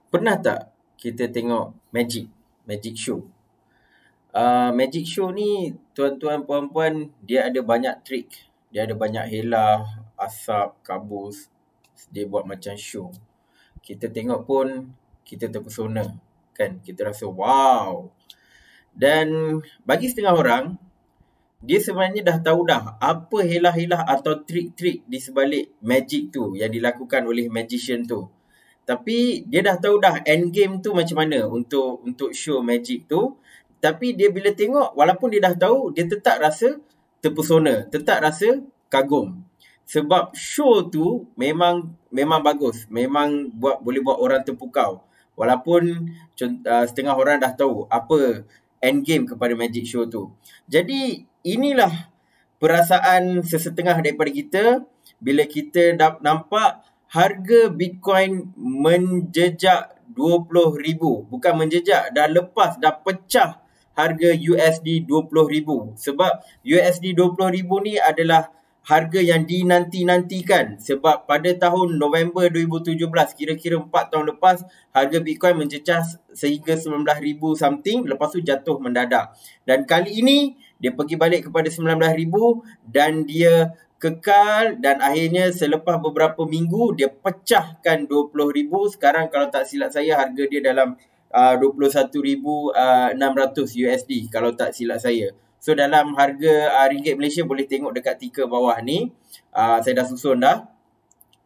Pernah tak kita tengok magic show? Magic show ni, tuan-tuan puan-puan, dia ada banyak trik. Dia ada banyak helah, asap, kabus. Dia buat macam show. Kita tengok pun, kita terpesona. Kan? Kita rasa wow. Dan bagi setengah orang, dia sebenarnya dah tahu dah apa helah-helah atau trik-trik di sebalik magic tu yang dilakukan oleh magician tu. Tapi dia dah tahu dah end game tu macam mana untuk show magic tu. Tapi dia bila tengok, walaupun dia dah tahu, dia tetap rasa terpesona, tetap rasa kagum. Sebab show tu memang bagus, memang boleh buat orang terpukau. Walaupun setengah orang dah tahu apa end game kepada magic show tu. Jadi inilah perasaan sesetengah daripada kita bila kita nampak harga Bitcoin menjejak 20,000. Bukan menjejak, dah lepas, dah pecah harga USD 20,000. Sebab USD 20,000 ni adalah harga yang dinanti-nantikan. Sebab pada tahun November 2017, kira-kira 4 tahun lepas, harga Bitcoin mencecah sehingga 19,000 something. Lepas tu jatuh mendadak. Dan kali ini, dia pergi balik kepada 19,000 dan dia kekal, dan akhirnya selepas beberapa minggu dia pecahkan 20,000. Sekarang kalau tak silap saya harga dia dalam 21,600 USD kalau tak silap saya. So dalam harga ringgit Malaysia boleh tengok dekat tiga bawah ni. Saya dah susun dah.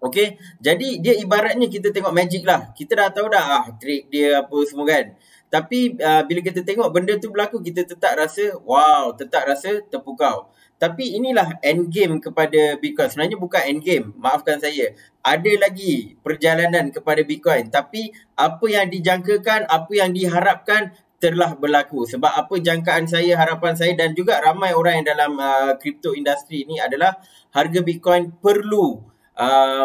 Okey, jadi dia ibaratnya kita tengok magic lah. Kita dah tahu dah trik dia apa semua kan. Tapi bila kita tengok benda tu berlaku, kita tetap rasa wow, tetap rasa terpukau. Tapi inilah end game kepada Bitcoin. Sebenarnya bukan end game, maafkan saya. Ada lagi perjalanan kepada Bitcoin. Tapi apa yang dijangkakan, apa yang diharapkan telah berlaku. Sebab apa jangkaan saya, harapan saya dan juga ramai orang yang dalam crypto industri ni adalah harga Bitcoin perlu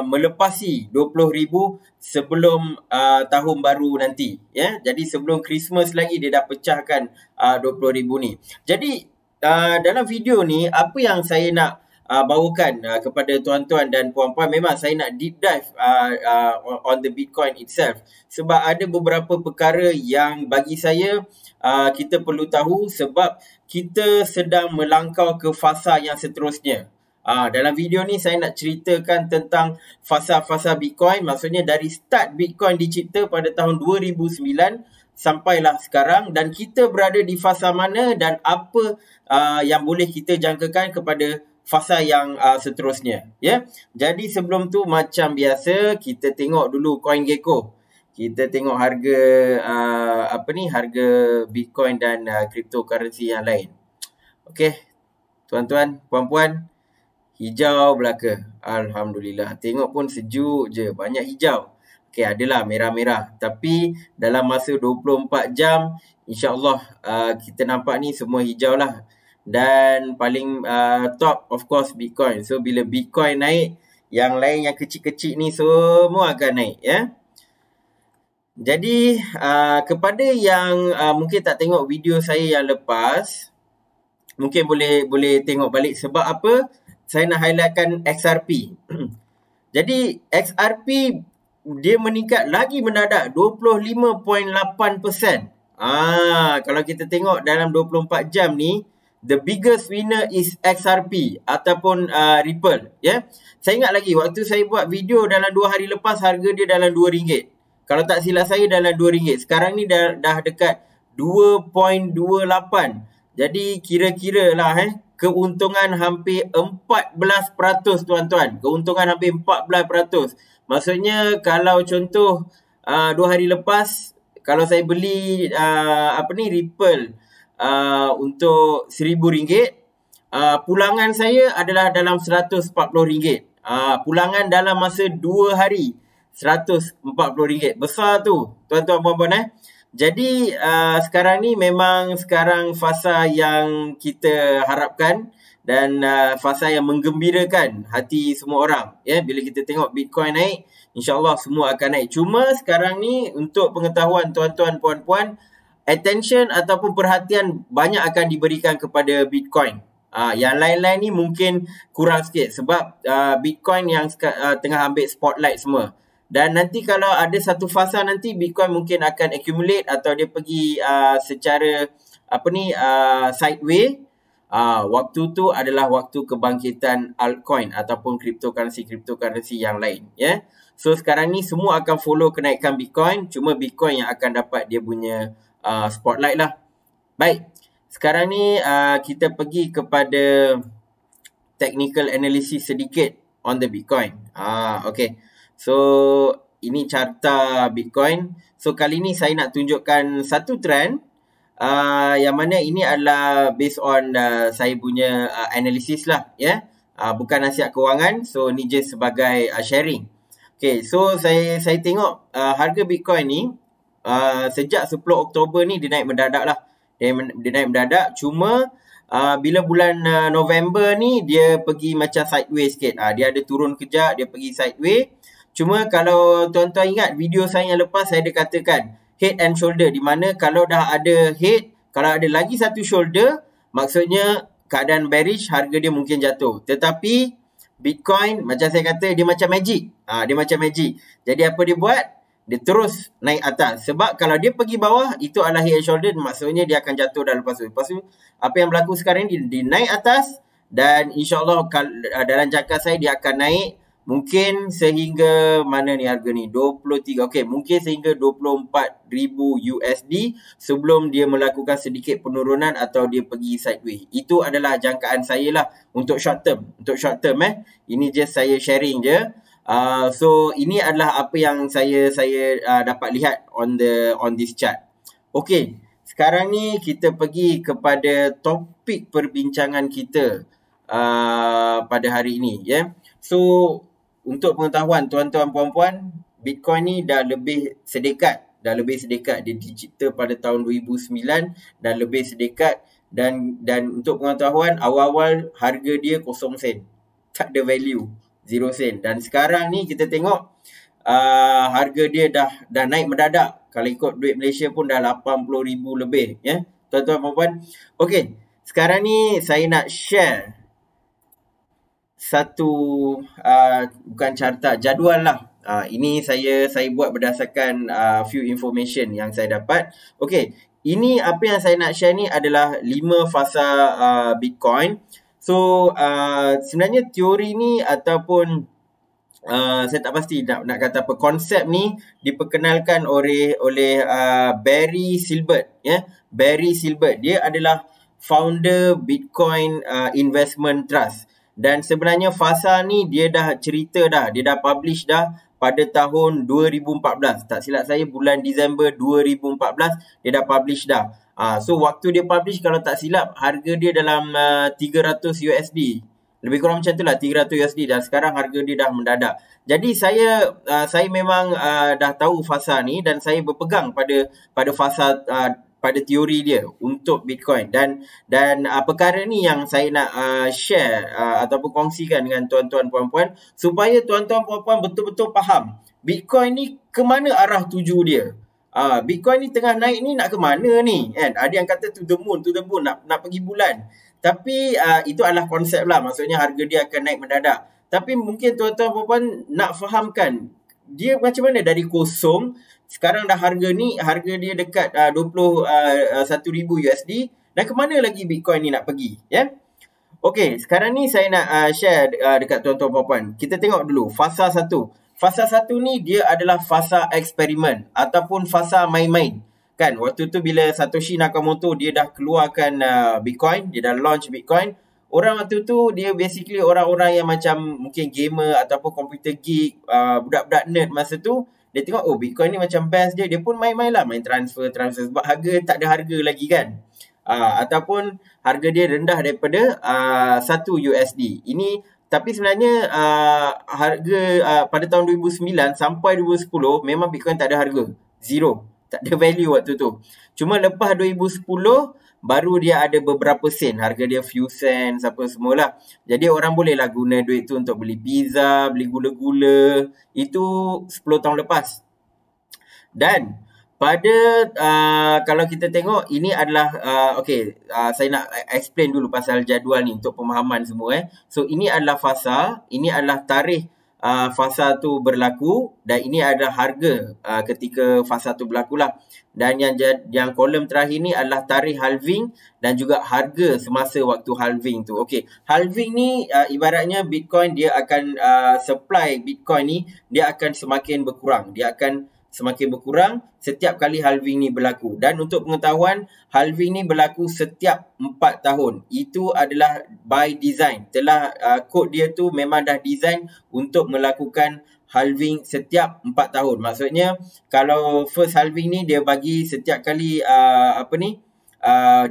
melepasi 20,000 sebelum tahun baru nanti, ya. Jadi sebelum Christmas lagi dia dah pecahkan 20,000 ni. Jadi dalam video ni apa yang saya nak bawakan kepada tuan-tuan dan puan-puan, memang saya nak deep dive on the Bitcoin itself. Sebab ada beberapa perkara yang bagi saya kita perlu tahu, sebab kita sedang melangkau ke fasa yang seterusnya. Dalam video ni saya nak ceritakan tentang fasa-fasa Bitcoin. Maksudnya dari start Bitcoin dicipta pada tahun 2009 sampailah sekarang, dan kita berada di fasa mana dan apa yang boleh kita jangkakan kepada fasa yang seterusnya, ya. Jadi sebelum tu macam biasa kita tengok dulu CoinGecko. Kita tengok harga harga Bitcoin dan cryptocurrency yang lain. Okey, tuan-tuan, puan-puan, hijau belaka. Alhamdulillah. Tengok pun sejuk je. Banyak hijau. Okey, adalah merah-merah. Tapi dalam masa 24 jam, insyaAllah kita nampak ni semua hijau lah. Dan paling top of course Bitcoin. So bila Bitcoin naik, yang lain yang kecil-kecil ni semua akan naik, ya. Jadi kepada yang mungkin tak tengok video saya yang lepas, mungkin boleh tengok balik. Sebab apa? Saya nak highlightkan XRP. Jadi XRP dia meningkat lagi mendadak 25.8%. Kalau kita tengok dalam 24 jam ni, the biggest winner is XRP ataupun Ripple, ya. Saya ingat lagi waktu saya buat video dalam 2 hari lepas, harga dia dalam RM2. Kalau tak silap saya dalam RM2. Sekarang ni dah dekat 2.28. Jadi kira-kira lah keuntungan hampir 14%, tuan-tuan. Keuntungan hampir 14%. Maksudnya kalau contoh 2 hari lepas, kalau saya beli Ripple untuk RM1,000, pulangan saya adalah dalam RM140. Pulangan dalam masa 2 hari RM140. Besar tu, tuan-tuan puan-puan. Jadi sekarang ni memang fasa yang kita harapkan dan fasa yang menggembirakan hati semua orang, ya. Bila kita tengok Bitcoin naik, insyaAllah semua akan naik. Cuma sekarang ni untuk pengetahuan tuan-tuan puan-puan, attention ataupun perhatian banyak akan diberikan kepada Bitcoin. Yang lain-lain ni mungkin kurang sikit sebab Bitcoin yang tengah ambil spotlight semua. Dan nanti kalau ada satu fasa nanti Bitcoin mungkin akan accumulate atau dia pergi secara sideways. Waktu tu adalah waktu kebangkitan altcoin ataupun cryptocurrency yang lain, ya. So sekarang ni semua akan follow kenaikan Bitcoin, cuma Bitcoin yang akan dapat dia punya spotlight lah. Baik. Sekarang ni kita pergi kepada technical analysis sedikit on the Bitcoin. Okay. So ini carta Bitcoin. So kali ni saya nak tunjukkan satu trend yang mana ini adalah based on saya punya analysis lah, ya. Bukan nasihat kewangan. So ni just sebagai sharing. Okay, so saya tengok harga Bitcoin ni sejak 10 Oktober ni dia naik mendadak lah. Dia naik mendadak. Cuma bila bulan November ni dia pergi macam sideways sikit. Dia ada turun kejap, dia pergi sideways. Cuma kalau tuan-tuan ingat video saya yang lepas, saya ada katakan head and shoulder, di mana kalau dah ada head, kalau ada lagi satu shoulder, maksudnya keadaan bearish, harga dia mungkin jatuh. Tetapi Bitcoin, macam saya kata, dia macam magic. Dia macam magic. Jadi apa dia buat? Dia terus naik atas. Sebab kalau dia pergi bawah, itu adalah head and shoulder, maksudnya dia akan jatuh dah lepas tu. Lepas tu, apa yang berlaku sekarang ni, dia naik atas, dan insyaAllah dalam jangka saya dia akan naik mungkin sehingga mana ni harga ni 23. Okey, mungkin sehingga 24,000 USD sebelum dia melakukan sedikit penurunan atau dia pergi sideways. Itu adalah jangkaan saya lah untuk short term. Untuk short term ini just saya sharing je. So ini adalah apa yang saya dapat lihat on this chart. Okey, sekarang ni kita pergi kepada topik perbincangan kita pada hari ini, ya. So untuk pengetahuan tuan-tuan puan-puan, Bitcoin ni dah lebih sedekat dia dicipta pada tahun 2009 dan lebih sedekat, dan untuk pengetahuan awal-awal harga dia 0 sen. Tak ada value, 0 sen. Dan sekarang ni kita tengok harga dia dah naik mendadak. Kalau ikut duit Malaysia pun dah 80,000 lebih, ya. Tuan-tuan puan-puan. Okey, sekarang ni saya nak share satu bukan carta, jadual lah. Ini saya buat berdasarkan few information yang saya dapat. Okey, ini apa yang saya nak share ni adalah 5 fasa Bitcoin. So sebenarnya teori ni ataupun saya tak pasti nak kata apa, konsep ni diperkenalkan oleh Barry Silbert, ya. Barry Silbert, dia adalah founder Bitcoin Investment Trust. Dan sebenarnya fasa ni dia dah cerita dah, dia dah publish dah pada tahun 2014. Tak silap saya bulan Disember 2014 dia dah publish dah. So waktu dia publish, kalau tak silap harga dia dalam 300 USD. Lebih kurang macam tu lah, 300 USD, dan sekarang harga dia dah mendadak. Jadi saya memang dah tahu fasa ni, dan saya berpegang pada fasa pada teori dia untuk Bitcoin, dan perkara ni yang saya nak share ataupun kongsikan dengan tuan-tuan puan-puan supaya tuan-tuan puan-puan betul-betul faham Bitcoin ni ke mana arah tuju dia. Bitcoin ni tengah naik ni nak ke mana ni, kan? Ada yang kata to the moon, nak pergi bulan. Tapi itu adalah konsep lah, maksudnya harga dia akan naik mendadak. Tapi mungkin tuan-tuan puan-puan nak fahamkan dia macam mana dari kosong sekarang dah harga dia dekat 21,000 USD, dan ke mana lagi Bitcoin ni nak pergi, ya. Okey, sekarang ni saya nak share dekat tuan-tuan puan-puan. Kita tengok dulu fasa 1. Fasa 1 ni dia adalah fasa eksperimen ataupun fasa main-main. Kan, waktu tu bila Satoshi Nakamoto dia dah keluarkan Bitcoin, dia dah launch Bitcoin, orang waktu tu dia basically orang-orang yang macam mungkin gamer ataupun computer geek, budak-budak nerd masa tu, dia tengok Bitcoin ni macam best dia pun main-main lah, main transfer sebab harga tak ada harga lagi, kan. Ataupun harga dia rendah daripada 1 USD. Ini tapi sebenarnya harga pada tahun 2009 sampai 2010 memang Bitcoin tak ada harga, zero, tak ada value waktu tu. Cuma lepas 2010 baru dia ada beberapa sen, harga dia few cents apa semualah. Jadi orang bolehlah guna duit tu untuk beli pizza, beli gula-gula. Itu 10 tahun lepas. Dan pada kalau kita tengok ini adalah saya nak explain dulu pasal jadual ni untuk pemahaman semua. So ini adalah fasa, ini adalah tarikh fasa tu berlaku, dan ini adalah harga ketika fasa tu berlaku lah. Dan yang kolom terakhir ni adalah tarikh halving dan juga harga semasa waktu halving tu. Okey, halving ni ibaratnya Bitcoin dia akan supply Bitcoin ni dia akan semakin berkurang. Dia akan semakin berkurang setiap kali halving ni berlaku. Dan untuk pengetahuan, halving ni berlaku setiap 4 tahun. Itu adalah by design. Telah kod dia tu memang dah design untuk melakukan halving setiap 4 tahun. Maksudnya kalau first halving ni dia bagi setiap kali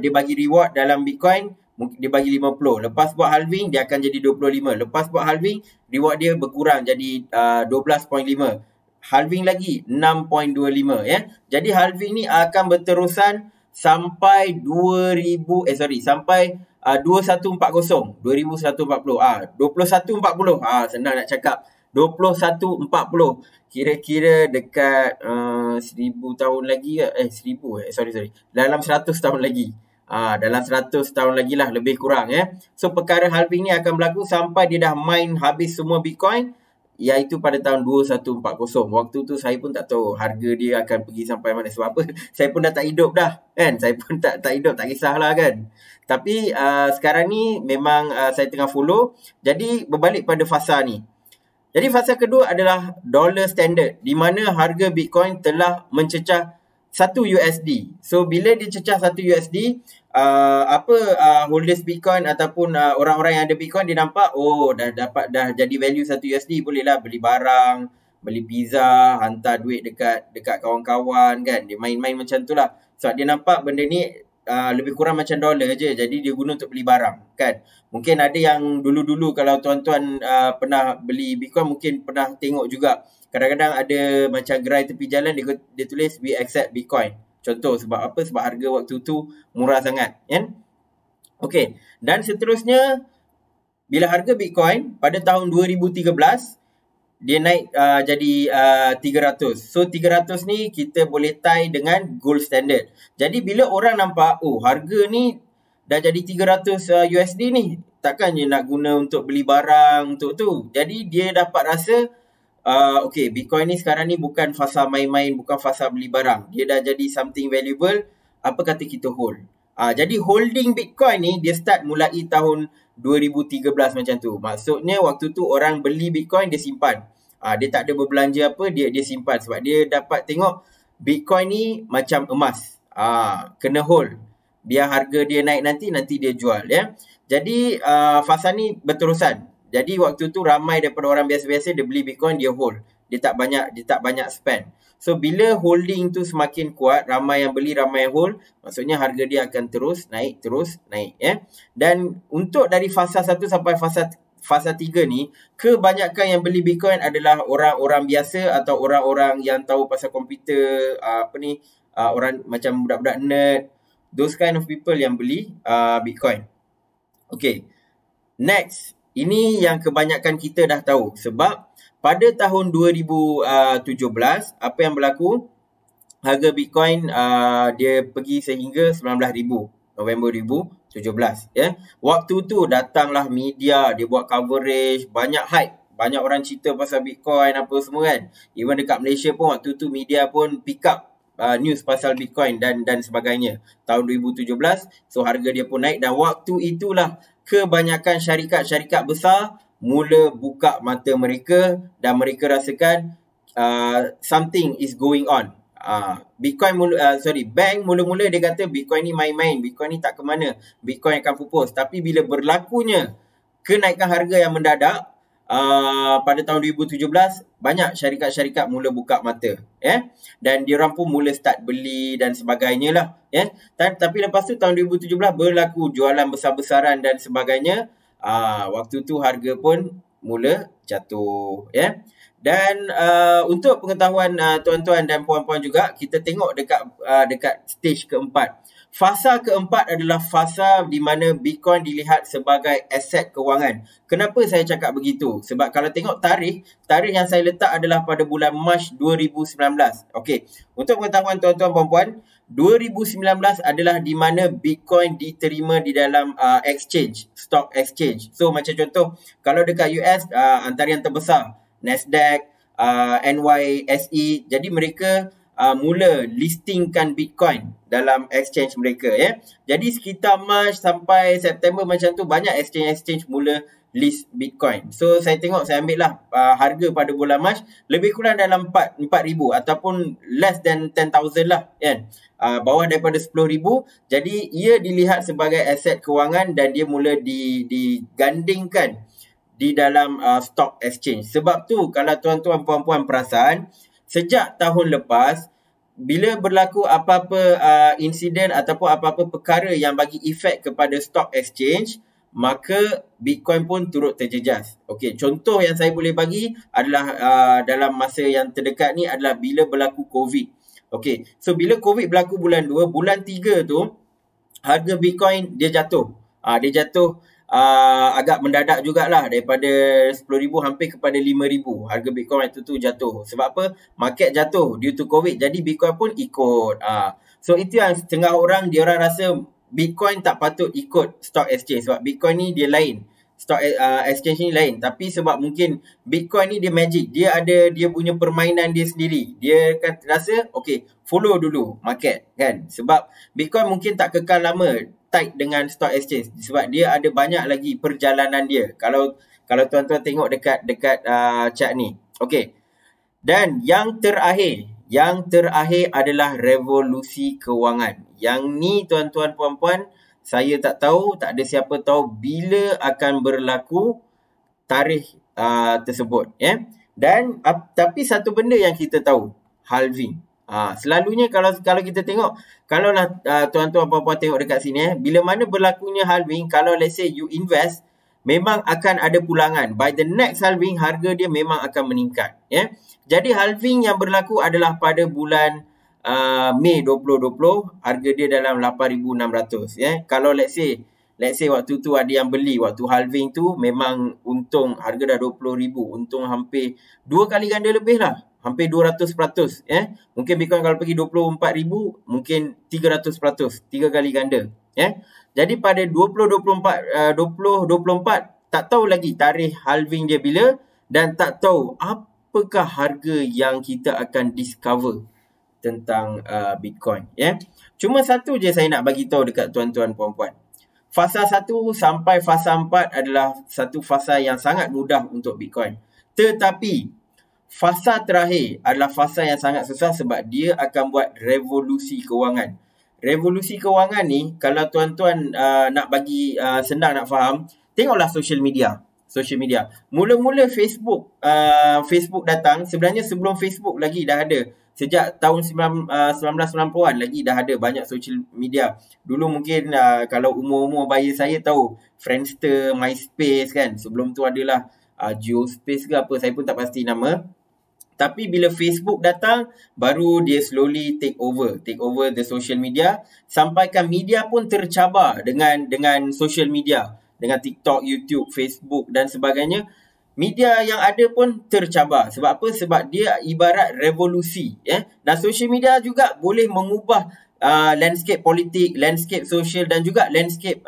dia bagi reward dalam Bitcoin, dia bagi 50. Lepas buat halving dia akan jadi 25. Lepas buat halving reward dia berkurang jadi 12.5. Halving lagi 6.25 ya. Jadi halving ni akan berterusan sampai sampai 2140. 2140. Senang nak cakap. 2140. Kira-kira dekat 1000 tahun lagi ke? Dalam 100 tahun lagi. Dalam 100 tahun lagi lah, lebih kurang ya. So perkara halving ni akan berlaku sampai dia dah mine habis semua Bitcoin, iaitu pada tahun 2140. Waktu tu saya pun tak tahu harga dia akan pergi sampai mana. Sebab apa? Saya pun dah tak hidup dah kan. Saya pun tak hidup, tak kisahlah kan. Tapi sekarang ni memang saya tengah follow. Jadi berbalik pada fasa ni. Jadi fasa kedua adalah dollar standard, di mana harga Bitcoin telah mencecah 1 USD. So bila dia cecah 1 USD, holders Bitcoin ataupun orang-orang yang ada Bitcoin, dia nampak dah jadi value 1 USD, bolehlah beli barang, beli pizza, hantar duit dekat kawan-kawan kan. Dia main-main macam tu lah. Sebab dia nampak benda ni lebih kurang macam dolar je. Jadi dia guna untuk beli barang kan. Mungkin ada yang dulu-dulu kalau tuan-tuan pernah beli Bitcoin, mungkin pernah tengok juga. Kadang-kadang ada macam gerai tepi jalan, dia tulis we accept Bitcoin. Contoh sebab apa? Sebab harga waktu tu murah sangat kan. Okey, dan seterusnya bila harga Bitcoin pada tahun 2013 dia naik jadi 300. So 300 ni kita boleh tie dengan gold standard. Jadi bila orang nampak harga ni dah jadi 300 USD ni, takkan dia nak guna untuk beli barang untuk tu. Jadi dia dapat rasa Bitcoin ni sekarang ni bukan fasa main-main, bukan fasa beli barang. Dia dah jadi something valuable. Apa kata kita hold? Jadi holding Bitcoin ni dia start mulai tahun 2013 macam tu. Maksudnya waktu tu orang beli Bitcoin, dia simpan. Dia tak ada berbelanja apa, dia simpan. Sebab dia dapat tengok Bitcoin ni macam emas. Kena hold. Biar harga dia naik nanti dia jual ya. Jadi fasa ni berterusan. Jadi waktu tu ramai daripada orang biasa-biasa dia beli Bitcoin, dia hold. Dia tak banyak spend. So bila holding tu semakin kuat, ramai yang beli, ramai yang hold, maksudnya harga dia akan terus naik ya. Dan untuk dari fasa 1 sampai fasa 3 ni, kebanyakan yang beli Bitcoin adalah orang-orang biasa atau orang-orang yang tahu pasal komputer, orang macam budak-budak nerd, those kind of people yang beli Bitcoin. Okay, next. Ini yang kebanyakan kita dah tahu. Sebab pada tahun 2017, apa yang berlaku? Harga Bitcoin dia pergi sehingga 19,000 November 2017 ya. Waktu tu datanglah media, dia buat coverage, banyak hype, banyak orang cerita pasal Bitcoin apa semua kan. Even dekat Malaysia pun waktu tu media pun pick up news pasal Bitcoin dan sebagainya. Tahun 2017, so harga dia pun naik, dan waktu itulah kebanyakan syarikat-syarikat besar mula buka mata mereka dan mereka rasakan something is going on. Bank mula-mula dia kata Bitcoin ni main-main, Bitcoin ni tak ke mana, Bitcoin akan pupus. Tapi bila berlakunya kenaikan harga yang mendadak pada tahun 2017, banyak syarikat-syarikat mula buka mata ya, dan diorang pun mula start beli dan sebagainya lah ya. Tapi lepas tu tahun 2017 berlaku jualan besar-besaran dan sebagainya. Waktu tu harga pun mula jatuh ya. Dan untuk pengetahuan tuan-tuan dan puan-puan juga, kita tengok dekat stage keempat. Fasa keempat adalah fasa di mana Bitcoin dilihat sebagai aset kewangan. Kenapa saya cakap begitu? Sebab kalau tengok tarikh yang saya letak adalah pada bulan Mac 2019. Okey, untuk pengetahuan tuan-tuan puan-puan, 2019 adalah di mana Bitcoin diterima di dalam stock exchange. So macam contoh, kalau dekat US antara yang terbesar Nasdaq, NYSE. Jadi mereka mula listingkan Bitcoin dalam exchange mereka, ya. Jadi sekitar Mac sampai September macam tu, banyak exchange mula list Bitcoin. So saya tengok, saya ambil lah harga pada bulan Mac lebih kurang dalam 4,000 ataupun less than 10,000 lah, kan. Bawah daripada 10,000. Jadi ia dilihat sebagai aset kewangan dan dia mula digandingkan di dalam stock exchange. Sebab tu kalau tuan-tuan puan-puan perasan, sejak tahun lepas, bila berlaku apa-apa insiden ataupun apa-apa perkara yang bagi efek kepada stock exchange, maka Bitcoin pun turut terjejas. Okey, contoh yang saya boleh bagi adalah dalam masa yang terdekat ni adalah bila berlaku COVID. Okey, so bila COVID berlaku bulan 2, bulan 3 tu harga Bitcoin dia jatuh. Dia jatuh agak mendadak jugalah, daripada 10,000 hampir kepada 5,000. Harga Bitcoin waktu tu jatuh. Sebab apa? Market jatuh due to COVID. Jadi Bitcoin pun ikut. So itu yang setengah orang, dia orang rasa Bitcoin tak patut ikut stock exchange. Sebab Bitcoin ni dia lain. Stock exchange ni lain. Tapi sebab mungkin Bitcoin ni dia magic. Dia ada dia punya permainan dia sendiri. Dia kan rasa, okay, follow dulu market, kan. Sebab Bitcoin mungkin tak kekal lama tight dengan stock exchange, sebab dia ada banyak lagi perjalanan dia. Kalau tuan-tuan tengok dekat chart ni. Okey. Dan yang terakhir adalah revolusi kewangan. Yang ni tuan-tuan puan-puan, saya tak tahu, tak ada siapa tahu bila akan berlaku tarikh tersebut, ya. Dan tapi satu benda yang kita tahu, halving. Selalunya kalau kita tengok, kalau lah tuan-tuan puan-puan tengok dekat sini, bila mana berlakunya halving, kalau let's say you invest, memang akan ada pulangan. By the next halving, harga dia memang akan meningkat, ya. Jadi halving yang berlaku adalah pada bulan Mei 2020, harga dia dalam 8,600, ya. Kalau let's say waktu tu ada yang beli waktu halving tu, memang untung, harga dah 20,000, untung hampir 2 kali ganda lebih lah. Hampir 200%, ya. Mungkin Bitcoin kalau pergi 24,000, mungkin 300%, 3 kali ganda, ya. Jadi pada 2024, tak tahu lagi tarikh halving dia bila, dan tak tahu apakah harga yang kita akan discover tentang Bitcoin, ya. Cuma satu je saya nak bagi tahu dekat tuan-tuan puan-puan. Fasa 1 sampai fasa 4 adalah satu fasa yang sangat mudah untuk Bitcoin. Tetapi fasa terakhir adalah fasa yang sangat susah, sebab dia akan buat revolusi kewangan. Revolusi kewangan ni, kalau tuan-tuan nak bagi senang nak faham, tengoklah social media. Mula-mula Facebook datang, sebenarnya sebelum Facebook lagi dah ada. Sejak tahun 1990-an lagi dah ada banyak social media. Dulu mungkin kalau umur-umur bayi saya tahu Friendster, MySpace, kan. Sebelum tu adalah Geospace ke apa, saya pun tak pasti nama. Tapi bila Facebook datang, baru dia slowly take over the social media, sampaikan media pun tercabar dengan social media, dengan TikTok, YouTube, Facebook dan sebagainya. Media yang ada pun tercabar. Sebab apa? Sebab dia ibarat revolusi, ya. Dan social media juga boleh mengubah landscape politik, landscape sosial dan juga landscape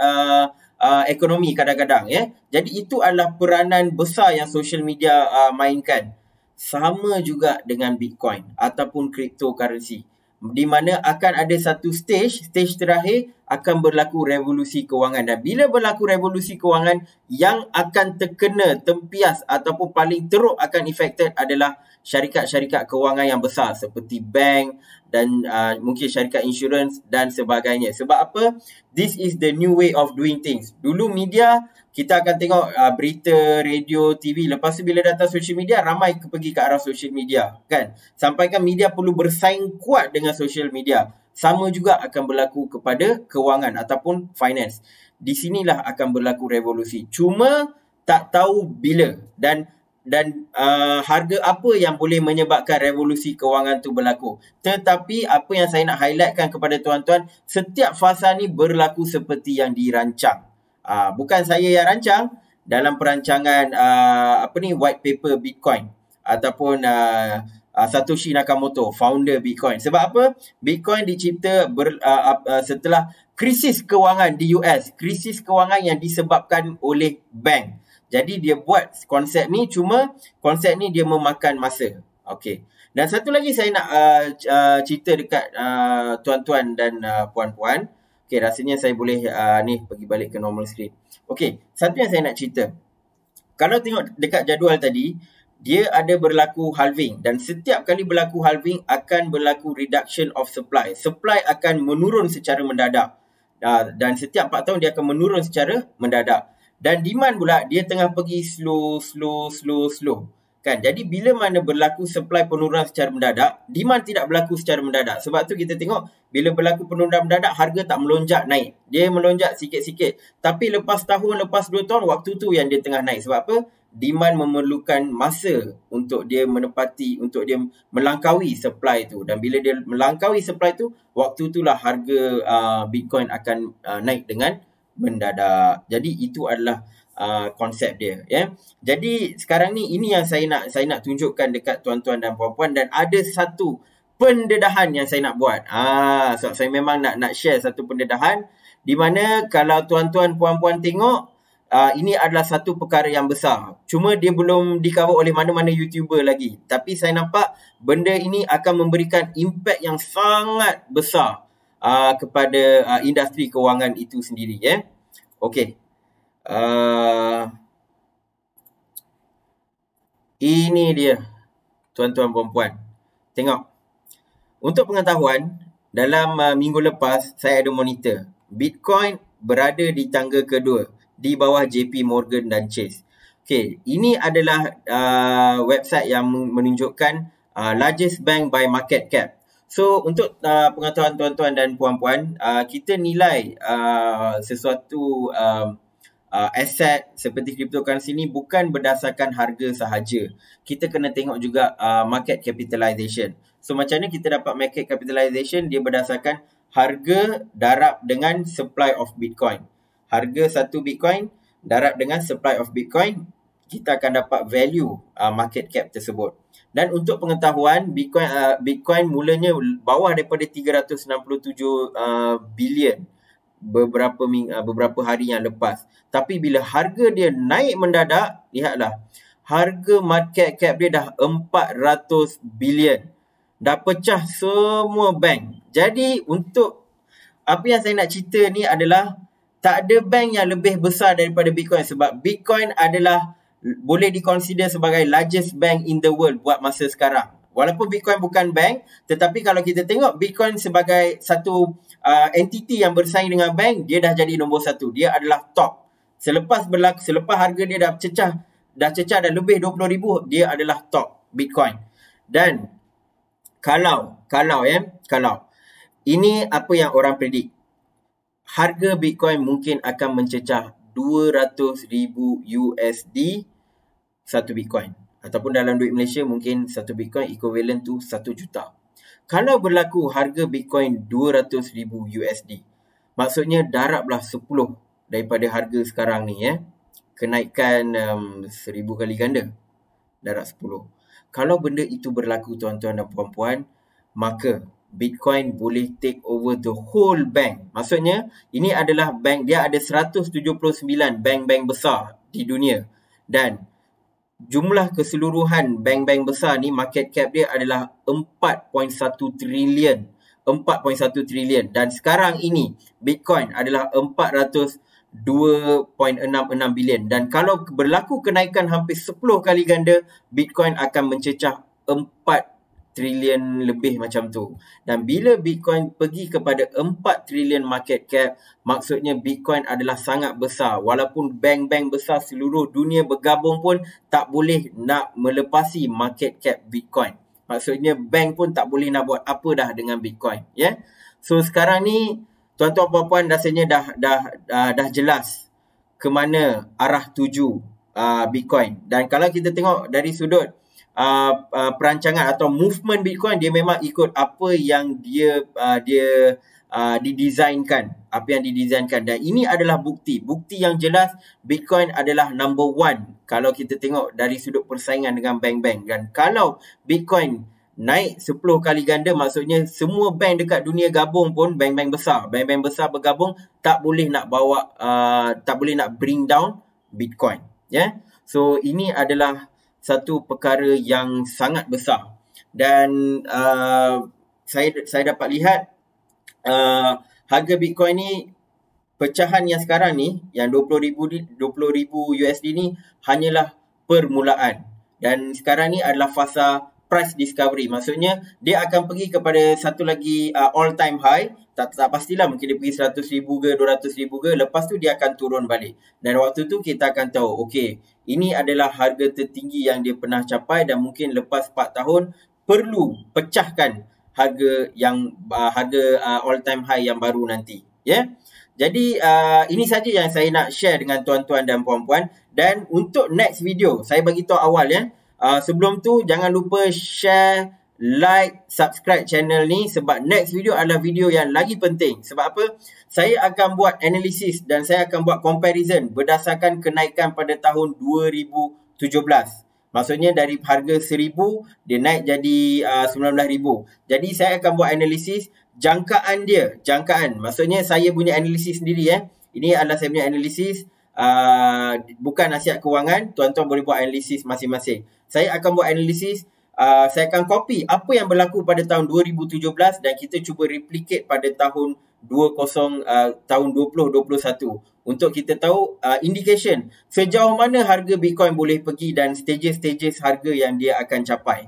ekonomi kadang-kadang, ya. Jadi itu adalah peranan besar yang social media mainkan. Sama juga dengan Bitcoin ataupun cryptocurrency, di mana akan ada satu stage terakhir akan berlaku revolusi kewangan. Dan bila berlaku revolusi kewangan, yang akan terkena tempias ataupun paling teruk akan affected adalah syarikat-syarikat kewangan yang besar seperti bank dan mungkin syarikat insurans dan sebagainya. Sebab apa? This is the new way of doing things. Dulu media, kita akan tengok berita, radio, TV. Lepas tu bila datang social media, ramai pergi ke arah social media, kan. Sampaikan media perlu bersaing kuat dengan social media. Sama juga akan berlaku kepada kewangan ataupun finance. Di sinilah akan berlaku revolusi. Cuma tak tahu bila dan harga apa yang boleh menyebabkan revolusi kewangan tu berlaku. Tetapi apa yang saya nak highlightkan kepada tuan-tuan, setiap fasa ni berlaku seperti yang dirancang. Bukan saya yang rancang, dalam perancangan white paper Bitcoin ataupun Satoshi Nakamoto, founder Bitcoin. Sebab apa? Bitcoin dicipta setelah krisis kewangan di US, krisis kewangan yang disebabkan oleh bank. Jadi dia buat konsep ni, cuma konsep ni dia memakan masa. Okey. Dan satu lagi saya nak cerita dekat tuan-tuan dan puan-puan. Okey, rasanya saya boleh ni pergi balik ke normal screen. Okey, satu yang saya nak cerita. Kalau tengok dekat jadual tadi, dia ada berlaku halving, dan setiap kali berlaku halving akan berlaku reduction of supply. Supply akan menurun secara mendadak. Dan setiap 4 tahun dia akan menurun secara mendadak. Dan demand pula dia tengah pergi slow. Kan? Jadi bila mana berlaku supply penurunan secara mendadak, demand tidak berlaku secara mendadak. Sebab tu kita tengok bila berlaku penurunan mendadak, harga tak melonjak naik. Dia melonjak sikit-sikit. Tapi lepas tahun, lepas 2 tahun, waktu tu yang dia tengah naik. Sebab apa? Demand memerlukan masa untuk dia menepati, untuk dia melangkaui supply tu. Dan bila dia melangkaui supply tu, waktu itulah harga Bitcoin akan naik dengan mendadak. Jadi itu adalah konsep dia, ya. Jadi sekarang ni ini yang saya nak tunjukkan dekat tuan-tuan dan puan-puan, dan ada satu pendedahan yang saya nak buat. So saya memang nak share satu pendedahan di mana kalau tuan-tuan puan-puan tengok, ini adalah satu perkara yang besar. Cuma dia belum di-cover oleh mana-mana YouTuber lagi. Tapi saya nampak benda ini akan memberikan impact yang sangat besar kepada industri kewangan itu sendiri, ya. Okey. Ini dia, tuan-tuan puan-puan. Tengok. Untuk pengetahuan, dalam minggu lepas saya ada monitor. Bitcoin berada di tangga kedua, di bawah JP Morgan dan Chase. Okey, ini adalah website yang menunjukkan largest bank by market cap. So, untuk pengetahuan tuan-tuan dan puan-puan, kita nilai sesuatu aset seperti cryptocurrency ni bukan berdasarkan harga sahaja. Kita kena tengok juga market capitalization. So, macam mana kita dapat market capitalization? Dia berdasarkan harga darab dengan supply of Bitcoin. Harga satu Bitcoin darab dengan supply of Bitcoin, kita akan dapat value market cap tersebut. Dan untuk pengetahuan, Bitcoin mulanya bawah daripada 367 bilion beberapa hari yang lepas. Tapi bila harga dia naik mendadak, lihatlah, harga market cap dia dah 400 bilion. Dah pecah semua bank. Jadi untuk apa yang saya nak cerita ni adalah tak ada bank yang lebih besar daripada Bitcoin, sebab Bitcoin adalah boleh dikonsider sebagai largest bank in the world buat masa sekarang. Walaupun Bitcoin bukan bank, tetapi kalau kita tengok Bitcoin sebagai satu entiti yang bersaing dengan bank, dia dah jadi nombor satu. Dia adalah top. Selepas harga dia dah cecah dah lebih 20,000, dia adalah top Bitcoin. Dan kalau ini apa yang orang predik, harga Bitcoin mungkin akan mencecah 200,000 USD satu Bitcoin. Ataupun dalam duit Malaysia mungkin satu Bitcoin equivalent to 1 juta. Kalau berlaku harga Bitcoin 200,000 USD, maksudnya darablah 10 daripada harga sekarang ni, ya. Kenaikan 1000 kali ganda. Darab 10. Kalau benda itu berlaku, tuan-tuan dan puan-puan, maka Bitcoin boleh take over the whole bank. Maksudnya, ini adalah bank, dia ada 179 bank-bank besar di dunia. Dan jumlah keseluruhan bank-bank besar ni, market cap dia adalah 4.1 trilion. 4.1 trilion. Dan sekarang ini, Bitcoin adalah 402.66 bilion. Dan kalau berlaku kenaikan hampir 10 kali ganda, Bitcoin akan mencecah 4 trilion lebih macam tu. Dan bila Bitcoin pergi kepada 4 trilion market cap, maksudnya Bitcoin adalah sangat besar. Walaupun bank-bank besar seluruh dunia bergabung pun tak boleh nak melepasi market cap Bitcoin. Maksudnya bank pun tak boleh nak buat apa dah dengan Bitcoin, ya. So sekarang ni tuan-tuan puan-puan rasanya dah jelas ke mana arah tuju Bitcoin. Dan kalau kita tengok dari sudut perancangan atau movement Bitcoin, dia memang ikut apa yang dia didesainkan, dan ini adalah bukti yang jelas Bitcoin adalah number one kalau kita tengok dari sudut persaingan dengan bank-bank. Dan kalau Bitcoin naik 10 kali ganda, maksudnya semua bank dekat dunia gabung pun, bank-bank besar bergabung, tak boleh nak bring down Bitcoin. Ya. So ini adalah satu perkara yang sangat besar. Dan saya dapat lihat harga Bitcoin ni, pecahan yang sekarang ni, yang 20,000 USD ni hanyalah permulaan. Dan sekarang ni adalah fasa price discovery. Maksudnya dia akan pergi kepada satu lagi all time high. Tak pastilah, mungkin dia pergi 100,000 ke 200,000 ke. Lepas tu dia akan turun balik. Dan waktu tu kita akan tahu, okey, ini adalah harga tertinggi yang dia pernah capai dan mungkin lepas 4 tahun perlu pecahkan harga yang all time high yang baru nanti. Ya. Jadi ini saja yang saya nak share dengan tuan-tuan dan puan-puan. Dan untuk next video, saya bagi tahu awal ya. Sebelum tu jangan lupa share, like, subscribe channel ni sebab next video adalah video yang lagi penting. Sebab apa? Saya akan buat analisis dan saya akan buat comparison berdasarkan kenaikan pada tahun 2017. Maksudnya dari harga 1,000 dia naik jadi 19,000. Jadi saya akan buat analisis jangkaan dia. Jangkaan. Maksudnya saya punya analisis sendiri Ini adalah saya punya analisis. Bukan nasihat kewangan. Tuan-tuan boleh buat analisis masing-masing. Saya akan buat analisis. Saya akan copy apa yang berlaku pada tahun 2017 dan kita cuba replicate pada tahun 2021 untuk kita tahu indication sejauh mana harga Bitcoin boleh pergi dan stages harga yang dia akan capai.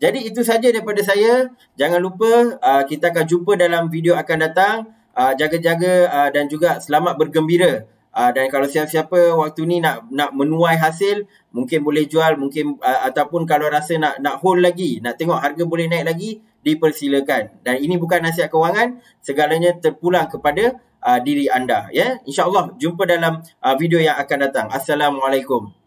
Jadi itu saja daripada saya. Jangan lupa kita akan jumpa dalam video akan datang. Jaga-jaga dan juga selamat bergembira. Dan kalau siapa-siapa waktu ni nak menuai hasil, mungkin boleh jual, mungkin ataupun kalau rasa nak hold lagi, nak tengok harga boleh naik lagi, dipersilakan. Dan ini bukan nasihat kewangan, segalanya terpulang kepada diri anda. InsyaAllah jumpa dalam video yang akan datang. Assalamualaikum.